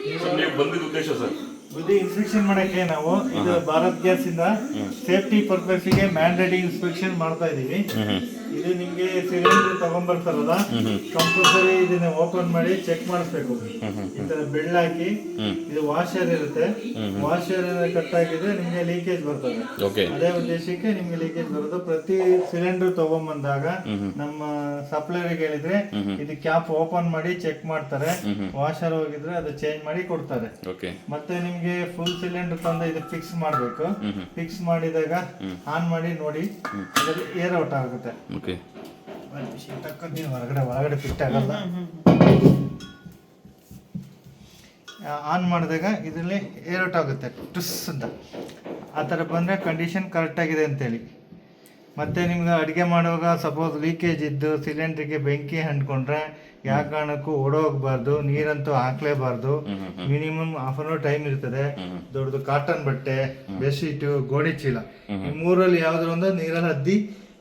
ನೀವು ಬಂದಿದ್ದ ಉದ್ದೇಶ ಸರ್? ಇದು ಇನ್ಸ್ಪೆಕ್ಷನ್ ಮಾಡಕ್ಕೆ ನಾವು ಇದು ಭಾರತ್ ಗ್ಯಾಸ್ ಇಂದ ಸೇಫ್ಟಿ ಪರ್ಪಸ್ ಗೆ ಮ್ಯಾಂಡೇಟರಿ ಇನ್ಸ್ಪೆಕ್ಷನ್ ಮಾಡ್ತಾ ಇದೀವಿ. ಇದು ನಿಮ್ಗೆ ಸಿಲಿಂಡರ್ ತಗೊಂಡ್ಬರ್ತಾರಲ್ಲ, ಕಂಪಲ್ಸರಿ ಇದನ್ನ ಓಪನ್ ಮಾಡಿ ಚೆಕ್ ಮಾಡಿಸ್ಬೇಕು. ಈ ತರ ಬೆಳ್ಳ ಹಾಕಿ, ಇದು ವಾಷರ್ ಇರುತ್ತೆ, ವಾಷರ್ ಕಟ್ ಆಗಿದ್ರೆ ನಿಮ್ಗೆ ಲೀಕೇಜ್ ಬರ್ತದೆ. ಅದೇ ಉದ್ದೇಶಕ್ಕೆ ನಿಮ್ಗೆ ಲೀಕೇಜ್ ಬರೋದು. ಪ್ರತಿ ಸಿಲಿಂಡರ್ ತಗೊಂಡ್ಬಂದಾಗ ನಮ್ಮ ಸಪ್ಲೈರಿಗೆ ಹೇಳಿದ್ರೆ ಇದು ಕ್ಯಾಪ್ ಓಪನ್ ಮಾಡಿ ಚೆಕ್ ಮಾಡ್ತಾರೆ. ವಾಷರ್ ಹೋಗಿದ್ರೆ ಅದು ಚೇಂಜ್ ಮಾಡಿ ಕೊಡ್ತಾರೆ. ಮತ್ತೆ ನಿಮ್ಗೆ ಫುಲ್ ಸಿಲಿಂಡರ್ ತಂದು ಇದು ಫಿಕ್ಸ್ ಮಾಡಬೇಕು. ಫಿಕ್ಸ್ ಮಾಡಿದಾಗ ಆನ್ ಮಾಡಿ ನೋಡಿ, ಏರ್ ಔಟ್ ಆಗುತ್ತೆ. ಒಳಗಡೆ ಫಿಟ್ ಆಗಲ್ಲ. ಆನ್ ಮಾಡಿದಾಗ ಇದರಲ್ಲಿ ಏರ್ ಔಟ್ ಆಗುತ್ತೆ, ಟುಸ್ ಅಂತ. ಆ ಥರ ಬಂದರೆ ಕಂಡೀಷನ್ ಕರೆಕ್ಟಾಗಿದೆ ಅಂತೇಳಿ. ಮತ್ತು ನಿಮ್ಗೆ ಅಡುಗೆ ಮಾಡುವಾಗ ಸಪೋಸ್ ಲೀಕೇಜ್ ಇದ್ದು ಸಿಲಿಂಡ್ರಿಗೆ ಬೆಂಕಿ ಅಂಟ್ಕೊಂಡ್ರೆ ಯಾವ ಕಾರಣಕ್ಕೂ ಓಡೋಗ್ಬಾರ್ದು, ನೀರಂತೂ ಹಾಕ್ಲೇಬಾರ್ದು. Minimum half an hour time ಇರ್ತದೆ. ದೊಡ್ಡದು ಕಾಟನ್ ಬಟ್ಟೆ, ಬೆಡ್ಶೀಟು, ಗೋಣಿ ಚೀಲ, ಈ ಮೂರಲ್ಲಿ ಯಾವ್ದಾರು ಒಂದು ನೀರಲ್ಲಿ ಹದ್ದಿ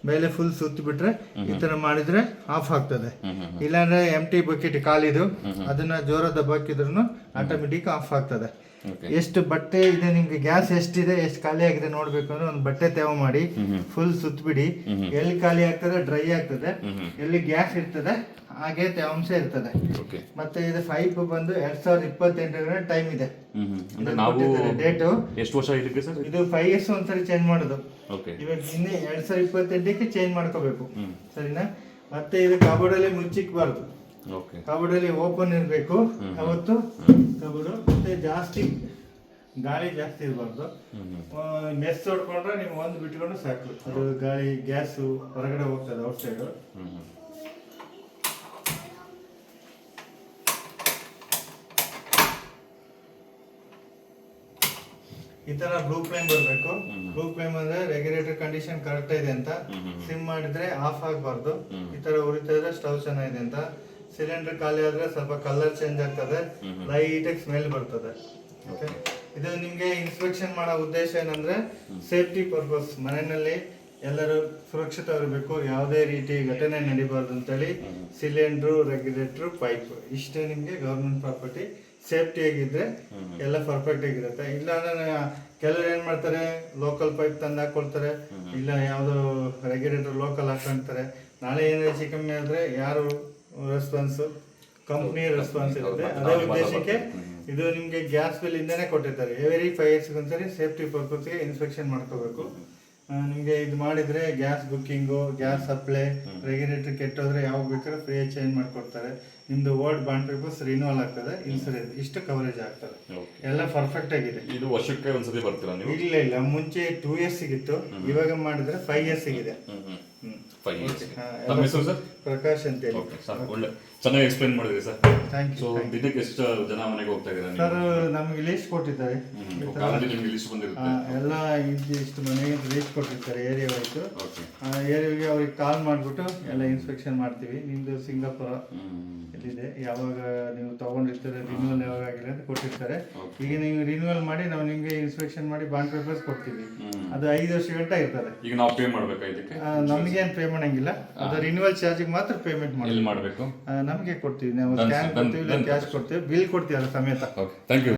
ಮೇಲೆ ಫುಲ್ ಸುತ್ತ ಬಿಟ್ರೆ ಈ ತರ ಮಾಡಿದ್ರೆ ಆಫ್ ಆಗ್ತದೆ. ಇಲ್ಲಾಂದ್ರೆ ಎಂಟಿ ಬಕೆಟ್ ಖಾಲಿದು ಅದನ್ನ ಜೋರ ದಬ್ಬಾಕಿದ್ರು ಆಟೋಮೆಟಿಕ್ ಆಫ್ ಆಗ್ತದೆ. ಎಷ್ಟು ಬಟ್ಟೆ ಇದೆ ನಿಮ್ಗೆ, ಗ್ಯಾಸ್ ಎಷ್ಟಿದೆ, ಎಷ್ಟು ಖಾಲಿ ಆಗಿದೆ ನೋಡ್ಬೇಕು ಅಂದ್ರೆ ಒಂದು ಬಟ್ಟೆ ತೇವ ಮಾಡಿ ಫುಲ್ ಸುತ್ತಬಿಡಿ. ಎಲ್ಲಿ ಖಾಲಿ ಆಗ್ತದೆ ಡ್ರೈ ಆಗ್ತದೆ, ಎಲ್ಲಿ ಗ್ಯಾಸ್ ಇರ್ತದೆ ಹಾಗೆ ತೇವಾಂಶ ಇರ್ತದೆ. ಮತ್ತೆ ಇದು ಪೈಪ್ ಬಂದು 2028 ಟೈಮ್ ಇದೆ ಡೇಟು. ಎಷ್ಟು ವರ್ಷ ಇದಕ್ಕೆ ಸರ್? ಇದು 5 years ಒಂದ್ಸರಿ ಚೇಂಜ್ ಮಾಡೋದು. ಇವಾಗ ಇನ್ನೇ 2028ಕ್ಕೆ ಚೇಂಜ್ ಮಾಡ್ಕೋಬೇಕು, ಸರಿನಾ? ಮತ್ತೆ ಇದು ಕಬೋರ್ಡಲ್ಲಿ ಮುಚ್ಚಿಕ್ಬಾರ್ದು, ಕಬೋರ್ಡಲ್ಲಿ ಓಪನ್ ಇರಬೇಕು ಅವತ್ತು ಕಬೋರ್ಡು. ಮತ್ತೆ ಜಾಸ್ತಿ ಗಾಳಿ ಜಾಸ್ತಿ ಇರಬಾರ್ದು. ಮೆಸ್ ಹೊಡ್ಕೊಂಡ್ರೆ ನೀವು ಒಂದು ಬಿಟ್ಕೊಂಡು ಸಾಕು, ಅದು ಗಾಳಿ ಗ್ಯಾಸು ಹೊರಗಡೆ ಹೋಗ್ತದೆ ಔಟ್ ಸೈಡು. ಈ ತರ ಬ್ಲೂ ಫ್ಲೇಮ್ ಬರಬೇಕು. ಬ್ಲೂ ಫ್ಲೇಮ್ ಅಂದ್ರೆ ರೆಗ್ಯುಲೇಟರ್ ಕಂಡೀಷನ್ ಕರೆಕ್ಟ್ ಇದೆ ಅಂತ. ಸಿಮ್ ಮಾಡಿದ್ರೆ ಆಫ್ ಆಗಬಾರ್ದು. ಈ ತರ ಉರಿತಾ ಇದ್ರೆ ಸ್ಟವ್ ಚೆನ್ನಾಗಿದೆ ಅಂತ. ಸಿಲಿಂಡರ್ ಖಾಲಿ ಆದ್ರೆ ಸ್ವಲ್ಪ ಕಲರ್ ಚೇಂಜ್ ಆಗ್ತದೆ, ಲೈಟ್ ಆಗಿ ಸ್ಮೆಲ್ ಬರ್ತದೆ. ಇದು ನಿಮ್ಗೆ ಇನ್ಸ್ಪೆಕ್ಷನ್ ಮಾಡೋ ಉದ್ದೇಶ ಏನಂದ್ರೆ ಸೇಫ್ಟಿ ಪರ್ಪಸ್. ಮನೆಯಲ್ಲಿ ಎಲ್ಲರೂ ಸುರಕ್ಷಿತವಿರಬೇಕು, ಯಾವುದೇ ರೀತಿ ಘಟನೆ ನಡಿಬಾರ್ದು ಅಂತೇಳಿ ಸಿಲಿಂಡ್ರು, ರೆಗ್ಯುಲೇಟರ್, ಪೈಪ್ ಇಷ್ಟು ನಿಮ್ಗೆ ಗವರ್ಮೆಂಟ್ ಪ್ರಾಪರ್ಟಿ. ಸೇಫ್ಟಿ ಆಗಿದ್ರೆ ಎಲ್ಲ ಪರ್ಫೆಕ್ಟ್ ಆಗಿರುತ್ತೆ. ಇಲ್ಲ ಅಂದ್ರೆ ಕೆಲವರು ಏನ್ ಮಾಡ್ತಾರೆ, ಲೋಕಲ್ ಪೈಪ್ ತಂದು ಹಾಕೊಳ್ತಾರೆ, ಇಲ್ಲ ಯಾವ್ದೋ ರೆಗ್ಯುಲೇಟರ್ ಲೋಕಲ್ ಹಾಕೊಂತಾರೆ. ನಾಳೆ ಏನಾದ್ರು ಹೆಚ್ಚು ಕಮ್ಮಿ ಆದ್ರೆ ಯಾರು ರೆಸ್ಪಾನ್ಸ್? ಕಂಪ್ನಿ ರೆಸ್ಪಾನ್ಸ್ ಇರುತ್ತೆ. ಅದೇ ಉದ್ದೇಶಕ್ಕೆ ಇದು ನಿಮ್ಗೆ ಗ್ಯಾಸ್ ಬಿಲ್ ಇಂದಾನೆ ಕೊಟ್ಟಿರ್ತಾರೆ. ಎವ್ರಿ 5 years ಒಂದ್ಸರಿ ಸೇಫ್ಟಿ ಪರ್ಪಸ್ಗೆ ಇನ್ಸ್ಪೆಕ್ಷನ್ ಮಾಡ್ಕೋಬೇಕು. ನಿಮಗೆ ಇದು ಮಾಡಿದ್ರೆ gas booking, gas supply, regulator ಕೆಟ್ಟೋದ್ರೆ ಯಾವಾಗ ಬೇಕಾದ್ರೆ ಫ್ರೀ ಚೇಂಜ್ ಮಾಡಿಕೊಡ್ತಾರೆ. ನಿಮ್ದು ಓಲ್ಡ್ ಬಾಂಡ್ ಪೇಪರ್ಸ್ ರಿನ್ಯೂವಲ್ ಆಗ್ತದೆ, ಇನ್ಸೂರೆನ್ಸ್ ಇಷ್ಟು ಕವರೇಜ್ ಆಗ್ತದೆ. ಎಲ್ಲ ಪರ್ಫೆಕ್ಟ್ ಆಗಿದೆ. ಇದು ವರ್ಷಕ್ಕೆ ಒಂದ್ಸತಿ ಬರ್ತೀರಾ ನೀವು? ಇಲ್ಲ, ಮುಂಚೆ 2 years ಸಿಗಿತ್ತು, ಇವಾಗ ಮಾಡಿದ್ರೆ 5 years ಸಿಗಿದೆ. ಪ್ರಕಾಶ್ ಅಂತ ಹೇಳಿ. ಒಳ್ಳೆ ಚೆನ್ನಾಗಿ ಎಕ್ಸ್ಪ್ಲೈನ್ ಮಾಡಿದ್ರಿ ಸರ್. Thank you. ಸೊ ದಿನಕ್ಕೆ ಎಷ್ಟು ಜನ ಮನೆಗೆ ಹೋಗ್ತಾ ಇದ್ದೀರಾ ಸರ್? ನಮಗೆ ಲಿಸ್ಟ್ ಕೊಟ್ಟಿದ್ದಾರೆ, ಎಲ್ಲ ಇಷ್ಟು ಮನೆಗೆ ಲಿಸ್ಟ್ ಕೊಟ್ಟಿರ್ತಾರೆ ಏರಿಯಾ ವೈಸು. ಆ ಏರಿಯಾಗೆ ಅವ್ರಿಗೆ ಕಾಲ್ ಮಾಡಿಬಿಟ್ಟು ಎಲ್ಲ ಇನ್ಸ್ಪೆಕ್ಷನ್ ಮಾಡ್ತೀವಿ. ನಿಮ್ದು ಸಿಂಗಾಪುರ ಎಲ್ಲಿದೆ, ಯಾವಾಗ ನೀವು ತಗೊಂಡಿರ್ತಾರೆ, ರಿನ್ಯೂವಲ್ ಯಾವಾಗ ಆಗಿದೆ ಅಂತ ಕೊಟ್ಟಿರ್ತಾರೆ. ಈಗ ನೀವು ರಿನ್ಯೂವಲ್ ಮಾಡಿ ನಾವು ನಿಮಗೆ ಇನ್ಸ್ಪೆಕ್ಷನ್ ಮಾಡಿ ಬಾಂಡ್ ಪೇಪರ್ಸ್ ಕೊಡ್ತೀವಿ. ಅದು 5 ವರ್ಷ ಗಂಟ ಇರ್ತದೆ. ಈಗ ನಾವು ಪೇ ಮಾಡಬೇಕಾ ಇದಕ್ಕೆ? ನಮಗೇನು ಪೇ ಮಾಡಂಗಿಲ್ಲ, ಅದು ರಿನ್ಯೂವಲ್ ಚಾರ್ಜಿಗೆ ಮಾತ್ರ ಪೇಮೆಂಟ್ ಮಾಡಬೇಕು. ನಮಗೆ ಕೊಡ್ತೀವಿ, ನಾವು ಸ್ಕ್ಯಾನ್ ಕೊಡ್ತೀವಿ, ಕ್ಯಾಶ್ ಕೊಡ್ತೀವಿ, ಬಿಲ್ ಕೊಡ್ತೀವಿ ಅದ್ರ ಸಮೇತ. Thank you.